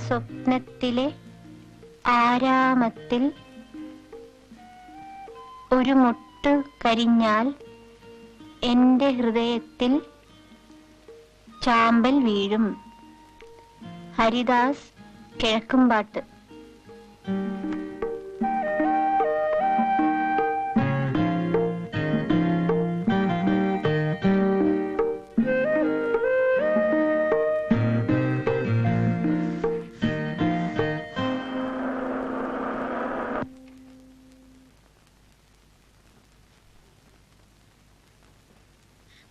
സ്വപ്നത്തിലെ ആരാമത്തിൽ ഒരു മുട്ടു കരിഞ്ഞാൽ എന്റെ ഹൃദയത്തിൽ ചാമ്പൽ വീഴും. ഹരിദാസ്, കിഴക്കുംപാട്ട്.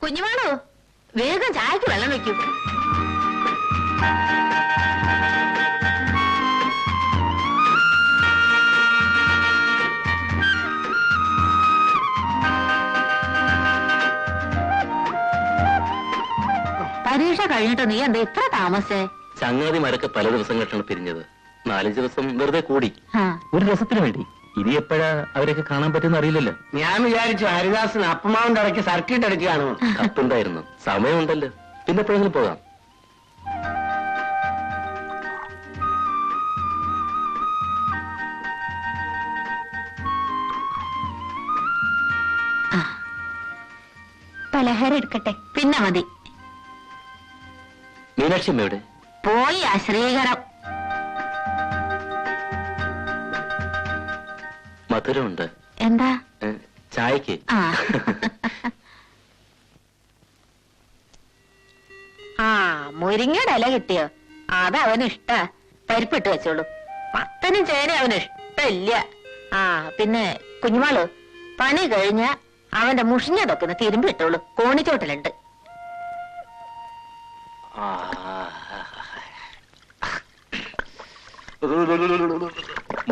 കുഞ്ഞുമാണോ, വേഗം ചായക്ക് വെള്ളം വെക്കൂ. പരീക്ഷ കഴിഞ്ഞിട്ട് നീ എന്താ ഇത്ര താമസേ? ചങ്ങാതിമാരൊക്കെ പല ദിവസം കേട്ടാണ് പിരിഞ്ഞത്. 4-5 ദിവസം വെറുതെ കൂടി, ഒരു രസത്തിന് വേണ്ടി. ഇനി എപ്പോഴാ അവരൊക്കെ കാണാൻ പറ്റുന്ന അറിയില്ലല്ലോ. ഞാൻ വിചാരിച്ചു ഹരിദാസിന് അപ്പമാവിന്റെ ഇടയ്ക്ക് സർക്കിട്ട് അടിക്കുകയാണോ. കത്തുണ്ടായിരുന്നു, സമയമുണ്ടല്ലോ, പിന്നെ എപ്പോഴെങ്കിലും പോകാം. പലഹാരം എടുക്കട്ടെ? പിന്നെ മതി. മീനാക്ഷി അമ്മയുടെ പോയി ശ്രീകരം. മധുരമുണ്ട്. എന്താ? ചായക്ക്. മുരിങ്ങയുടെ ഇല കിട്ടിയോ? അതവന് ഇഷ്ട. പരിപ്പിട്ട് വെച്ചോളൂ. മത്തനും ചേന അവന് ഇഷ്ടമില്ല. പിന്നെ കുഞ്ഞുമാള്, പണി കഴിഞ്ഞ അവന്റെ മുഷിഞ്ഞതൊക്കെ തിരുമ്പി ഇട്ടോളൂ. കോണിച്ചോട്ടിലുണ്ട്.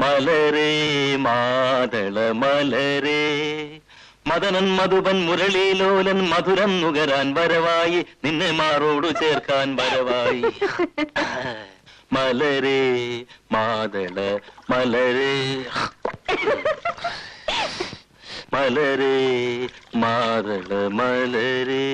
മലരേ മാതള മലരേ, മദനൻ മധുപൻ മുരളീലോലൻ മധുരം നുകരാൻ വരവായി, നിന്നെ മാറോടു ചേർക്കാൻ വരവായി. മലരേ മാതള മലരേ, മലരേ മാതള മലരേ.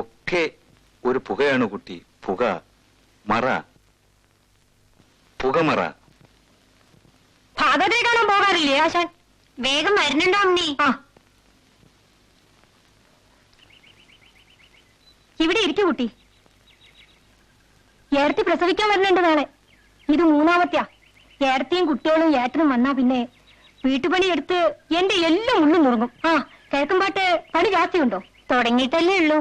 ഒക്കെ ഒരു പുകയാണ് കുട്ടി, പുക മറ, പുകമറ. ഭാഗത്തെ കാണാൻ പോകാറില്ലേ ആശാൻ? വേഗം വരുന്നുണ്ടോ നീ? ഇവിടെ ഇരിക്കു കുട്ടി. ഏടത്തി പ്രസവിക്കാൻ വരുന്നുണ്ട് നാളെ. ഇത് 3ാമത്തെയാ. ഏടത്തിയും കുട്ടികളും ഏട്ടനും വന്നാ പിന്നെ വീട്ടുപണി എടുത്ത് എന്റെ എല്ലാം ഉള്ളും മുറുങ്ങും. കിഴക്കുംപാട്ട് പണി ജാസ്തിയുണ്ടോ? തുടങ്ങിയിട്ടല്ലേ ഉള്ളൂ.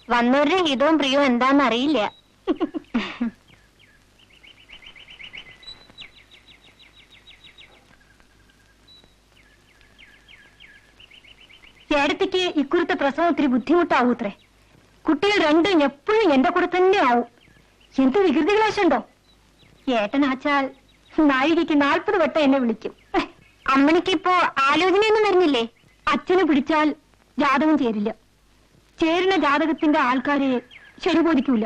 വന്നവരുടെ ഹിതവും പ്രിയവും എന്താന്ന് അറിയില്ല. ഏടത്തിക്ക് ഇക്കുറത്തെ പ്രസവം ഒത്തിരി ബുദ്ധിമുട്ടാവൂത്രേ. കുട്ടികൾ രണ്ടും എപ്പോഴും എന്റെ കൂടെ തന്നെ ആവും. എന്ത് വികൃതി ക്ലേശുണ്ടോ? ഏട്ടനാച്ചാൽ നാഴികയ്ക്ക് 40 വട്ടം എന്നെ വിളിക്കും. അമ്മണിക്കിപ്പോ ആലോചനയൊന്നും വരുന്നില്ലേ? അച്ഛനെ പിടിച്ചാൽ ജാതകം ചേരില്ല. ചേരുന്ന ജാതകത്തിന്റെ ആൾക്കാരെ ശരിബോധിക്കൂല.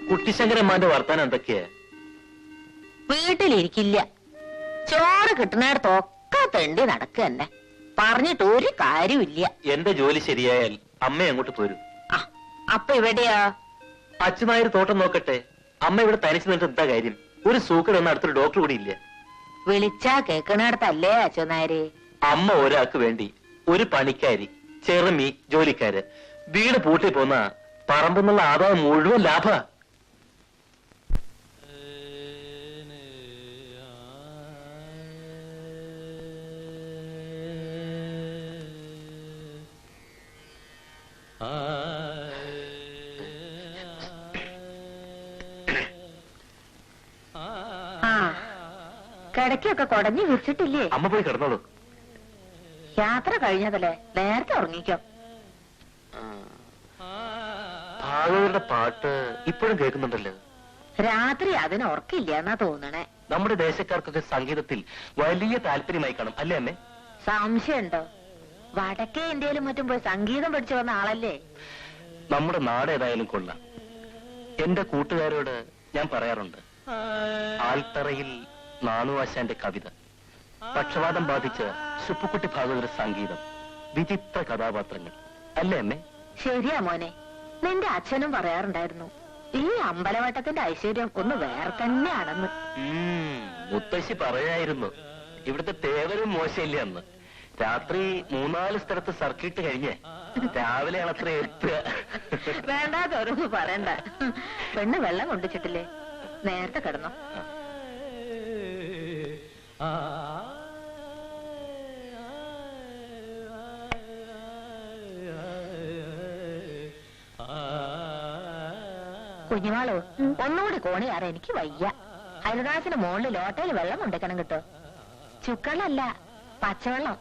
കുട്ടിശങ്കരന്മാന്റെ വർത്താനം എന്തൊക്കെയാ? വീട്ടിലിരിക്കില്ല. ചോറ് കിട്ടുന്നിടത്തൊക്കെ തെണ്ടി നടക്കുക തന്നെ. പറഞ്ഞിട്ട് ഒരു കാര്യമില്ല. എന്റെ ജോലി ശരിയായാൽ അമ്മ അങ്ങോട്ട് പോരും. അപ്പൊ ഇവിടെയാ? അച്ഛനായൊരു തോട്ടം നോക്കട്ടെ. അമ്മ ഇവിടെ തനിച്ചു നിന്നിട്ട് എന്താ കാര്യം? ഒരു സൂക്കർ എന്ന അടുത്തൊരു ഡോക്ടർ കൂടി ഇല്ല. വിളിച്ചാ കേക്കണിടത്തല്ലേ അച്ഛനായര്? അമ്മ ഒരാൾക്ക് വേണ്ടി ഒരു പണിക്കാരി, ചെറുമി, ജോലിക്കാര്, വീട് പൂട്ടി പോന്ന പറമ്പെന്നുള്ള ആദായം മുഴുവൻ ലാഭ. കിടക്കൊക്കെ കുടഞ്ഞു വിരിച്ചിട്ടില്ലേ? അമ്മ പോയി കിടന്നോളൂ. യാത്ര കഴിഞ്ഞതല്ലേ, നേരത്തെ ഉറങ്ങിക്കോ. ഭാഗവതരുടെ പാട്ട് ഇപ്പോഴും കേൾക്കുന്നുണ്ടല്ലോ. രാത്രി അതിന് ഉറക്കില്ല എന്നാ തോന്നണേ. നമ്മുടെ ദേശക്കാർക്കൊക്കെ സംഗീതത്തിൽ വലിയ താല്പര്യമായി കാണും അല്ലേ അമ്മേ? സംശയമുണ്ടോ? വടക്കേ ഇന്ത്യയിലും മറ്റും പോയി സംഗീതം പഠിച്ചു വന്ന ആളല്ലേ. നമ്മുടെ നാട് ഏതായാലും കൊള്ളാം. എന്റെ കൂട്ടുകാരോട് ഞാൻ പറയാറുണ്ട്, ആൽത്തറയിൽ നാണുവാശാന്റെ കവിത, പക്ഷപാതം ബാധിച്ച സുപ്പുക്കുട്ടി ഭാഗവതരുടെ സംഗീതം, വിചിത്ര കഥാപാത്രങ്ങൾ അല്ലേ അമ്മേ? ശരിയാ മോനെ, നിന്റെ അച്ഛനും പറയാറുണ്ടായിരുന്നു ഈ അമ്പലവട്ടത്തിന്റെ ഐശ്വര്യം ഒന്ന് വേറെ തന്നെയാണെന്ന്. മുത്തശ്ശി പറയായിരുന്നു, ഇവിടുത്തെ തേവരും മോശമില്ല അന്ന്. രാത്രി 3-4 സ്ഥലത്ത് സർക്കിട്ട് കഴിഞ്ഞ് രാവിലെയാണ് അത്ര എത്തുക. വേണ്ടാത്തോരൊന്നും പറയണ്ട. പെണ്ണ് വെള്ളം കൊണ്ടുവച്ചിട്ടില്ലേ? നേരത്തെ കിടന്നോ. കുഞ്ഞുമാളോ, ഒന്നുകൂടി കോണിയാറ, എനിക്ക് വയ്യ. ഹരിദാസിന് മുകളിൽ ലോട്ടയിൽ വെള്ളം കൊണ്ടുവയ്ക്കണം കേട്ടോ. ചുക്കളല്ല, പച്ചവെള്ളം.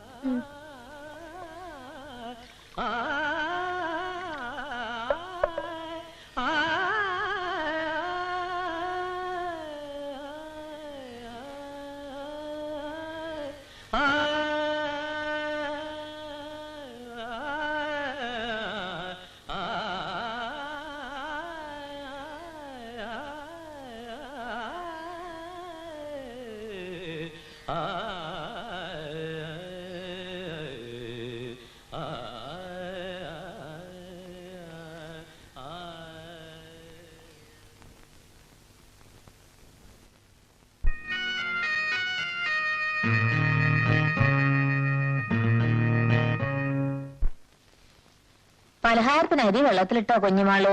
പലഹാരത്തിന് അരി വെള്ളത്തിലിട്ടോ കുഞ്ഞുമാളു?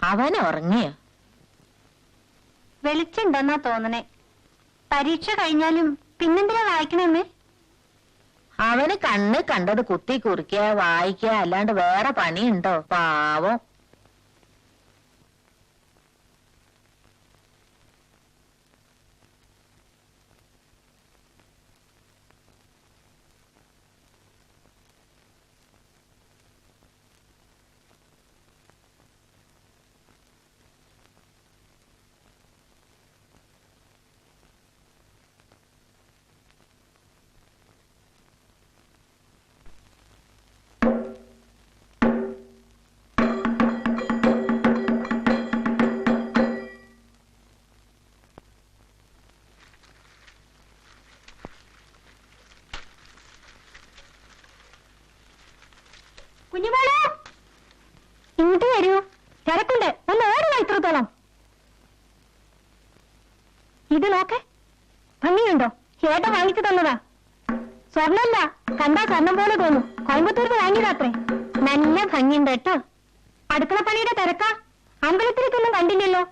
അവൻ ഉറങ്ങിയോ? വെളിച്ചുണ്ടെന്നാ തോന്നണേ. പരീക്ഷ കഴിഞ്ഞാലും പിന്നെന്തിനാ വായിക്കണേ? അവന് കണ്ണ് കണ്ടത് കുത്തി കുറിക്കുക, വായിക്കുക, അല്ലാണ്ട് വേറെ പണിയുണ്ടോ? പാവം. കുഞ്ഞുമോളെ, ഇങ്ങോട്ട് വരൂ, തിരക്കുണ്ട്, ഒന്ന് ഓടുക. ഇത്രത്തോളം ഇത് നോക്കെ, ഭംഗിയുണ്ടോ? ഏട്ട വാങ്ങിച്ചു തന്നതാ. സ്വർണ്ണല്ല, കണ്ടാ സ്വർണം പോലെ തോന്നും. കോയമ്പത്തൂരിന് വാങ്ങിയതാത്രേ. നല്ല ഭംഗിയുണ്ട് കേട്ടോ. അടുക്കള പണിയുടെ തിരക്കാ. അമ്പലത്തിലേക്കൊന്നും കണ്ടില്ലല്ലോ.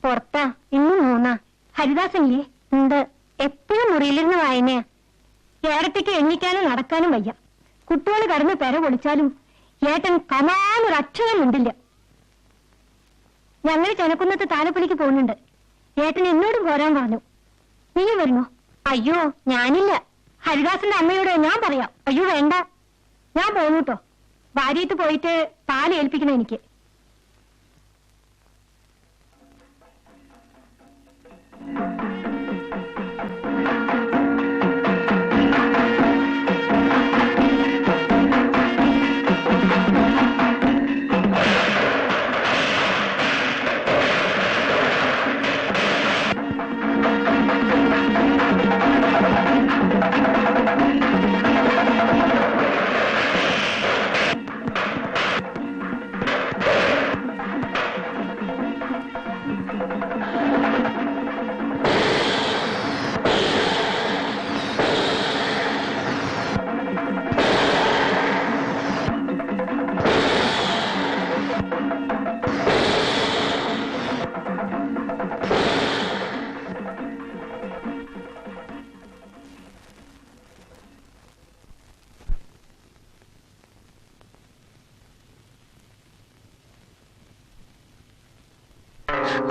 പുറത്താ, ഇന്നും 3. ഹരിദാസനില്ലേ? ഉണ്ട്. എപ്പോഴും മുറിയിലിരുന്ന് വായനയാ. ഏടത്തേക്ക് എണ്ണിക്കാനും നടക്കാനും വയ്യ. കുട്ടികൾ കടന്ന് പെര പൊളിച്ചാലും ഏട്ടൻ കമാനൊരക്ഷരം ഉണ്ടില്ല. ഞങ്ങൾ ചെനക്കുന്നത്ത് താലപ്പൊലിക്ക് പോകുന്നുണ്ട്. ഏട്ടൻ എന്നോടും പോരാൻ പറഞ്ഞു. നീയും വരുന്നോ? അയ്യോ, ഞാനില്ല. ഹരിദാസന്റെ അമ്മയോട് ഞാൻ പറയാം. അയ്യോ വേണ്ട, ഞാൻ പോന്നു കേട്ടോ. ഭാര്യത്ത് പോയിട്ട് പാല് ഏൽപ്പിക്കണം എനിക്ക്.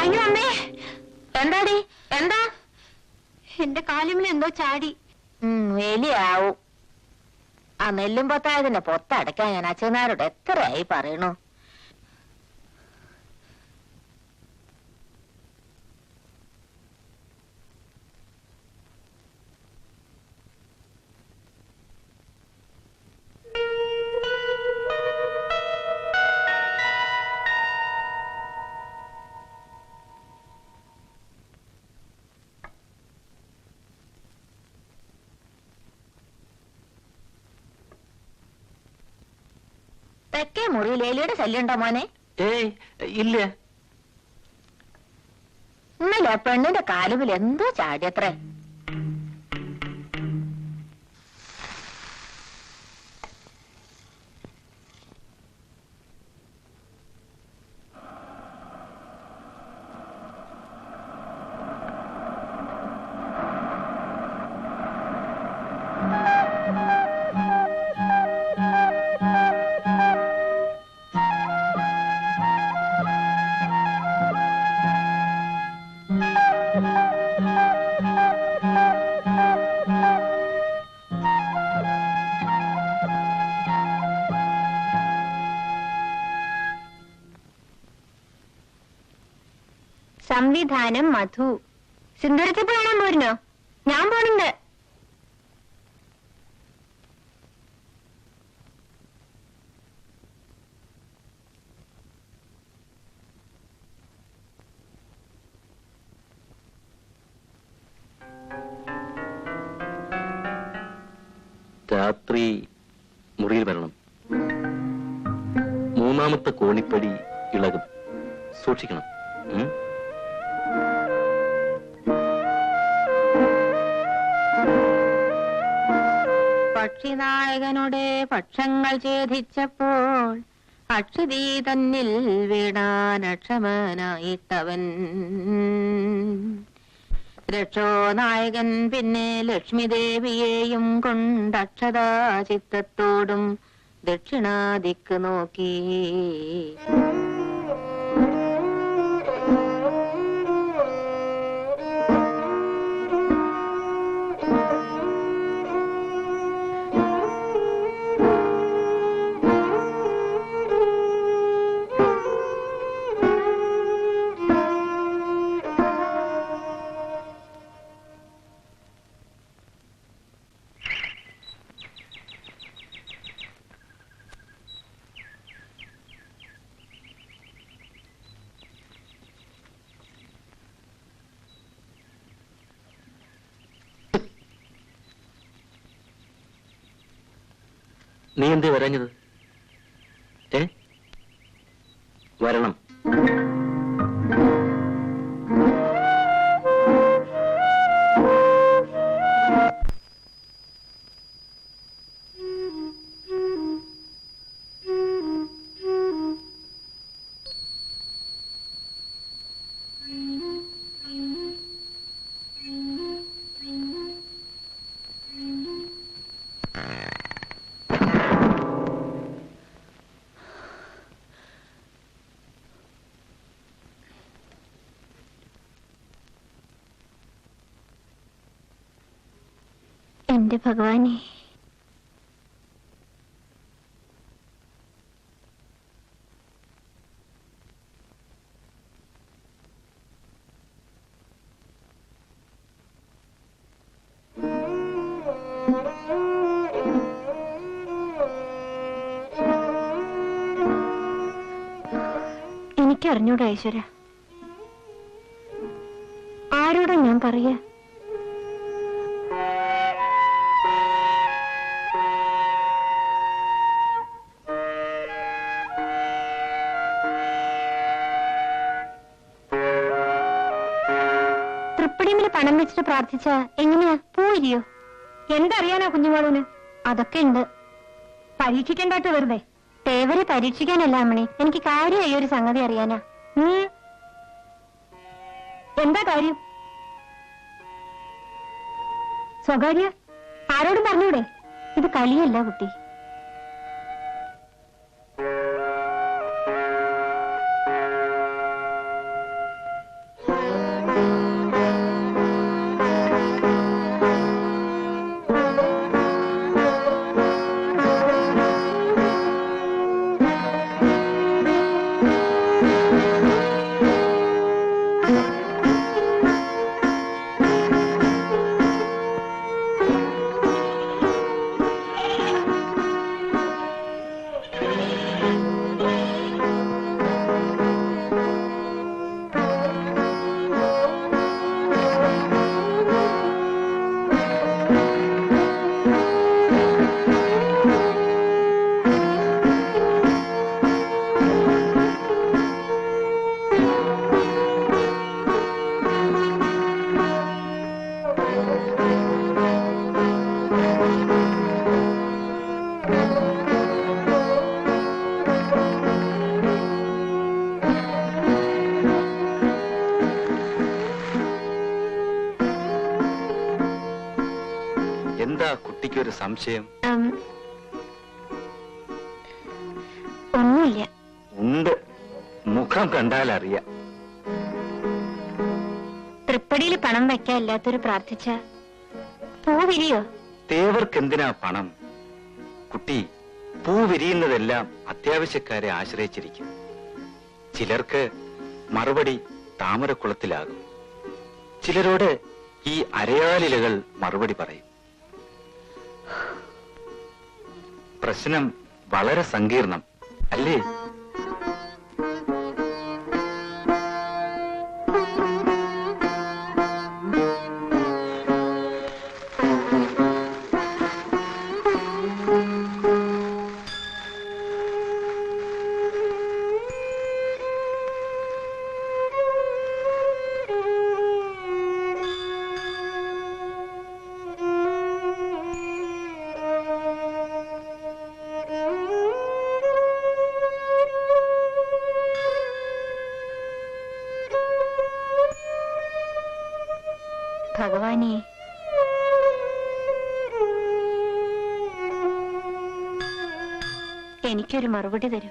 അയ്യോ അമ്മേ, എന്താടി? എന്താ? എന്റെ കാലിമിൽ എന്തോ ചാടി. വലിയാവും. ആ നെല്ലും പൊത്തായതിന്റെ പൊത്തടയ്ക്കാൻ ഞാൻ അച്ഛനാരോട് എത്രയായി പറയണു. തെക്കേ മുറിയിൽ എലിയുടെ ശല്യം ഉണ്ടോ മോനെ? ഏയ് ഇല്ല. ഇന്നലെ ആ പെണ്ണിന്റെ കാലുമിൽ എന്തോ ചാടിയത്രേ. സംവിധാനം മധു. സിന്ദൂരത്തിൽ പോയാണോ പോരുന്നോ? ഞാൻ പോണുണ്ട്. രാത്രി മുറിയിൽ വരണം. മൂന്നാമത്തെ കോണിപ്പടി ഇളകും, സൂക്ഷിക്കണം. പക്ഷിനായകനുടെ പക്ഷങ്ങൾ ഛേദിച്ചപ്പോൾ അക്ഷതി തന്നിൽ വീണാനക്ഷമനായിട്ടവൻ രക്ഷോനായകൻ പിന്നെ ലക്ഷ്മിദേവിയെയും കൊണ്ടക്ഷതാ ചിത്തത്തോടും ദക്ഷിണാദിക്ക് നോക്കി. നീ എന്തേ വരാഞ്ഞത്? വരണം. എന്റെ ഭഗവാനെ, എനിക്കറിഞ്ഞൂടാ ഈശ്വര. ആരോടാ ഞാൻ പറയാ? തൃപ്പടിമില് പണം വെച്ചിട്ട് പ്രാർത്ഥിച്ച എങ്ങനെയാ പോയില്ലയോ? എന്തറിയാനാ കുഞ്ഞുമോളൂന്? അതൊക്കെ ഉണ്ട്. പരീക്ഷിക്കണ്ടാട്ട് വെറുതെ. തേവരെ പരീക്ഷിക്കാനല്ല അമ്മണി, എനിക്ക് കാര്യമായി ഒരു സംഗതി അറിയാനാ. എന്താ കാര്യം? സ്വകാര്യ ആരോടും പറഞ്ഞൂടെ? ഇത് കളിയല്ല കുട്ടി. എന്താ കുട്ടിക്കൊരു സംശയം? ഒന്നുമില്ല. ഉണ്ട്, മുഖം കണ്ടാൽ അറിയാം. തൃപ്പടിയിൽ പണം വെക്കാല്ലാത്തൊരു പ്രാർത്ഥിച്ച പൂ വിരിയോ? തേവർക്ക് എന്തിനാ പണം? കുട്ടി, പൂ വിരിയുന്നതെല്ലാം അത്യാവശ്യക്കാരെ ആശ്രയിച്ചിരിക്കും. ചിലർക്ക് മറുപടി താമരക്കുളത്തിലാകും. ചിലരോട് ഈ അരയാലിലകൾ മറുപടി പറയും. പ്രശ്നം വളരെ സങ്കീർണം അല്ലേ? ഭഗവാനെ, എനിക്കൊരു മറുപടി തരൂ.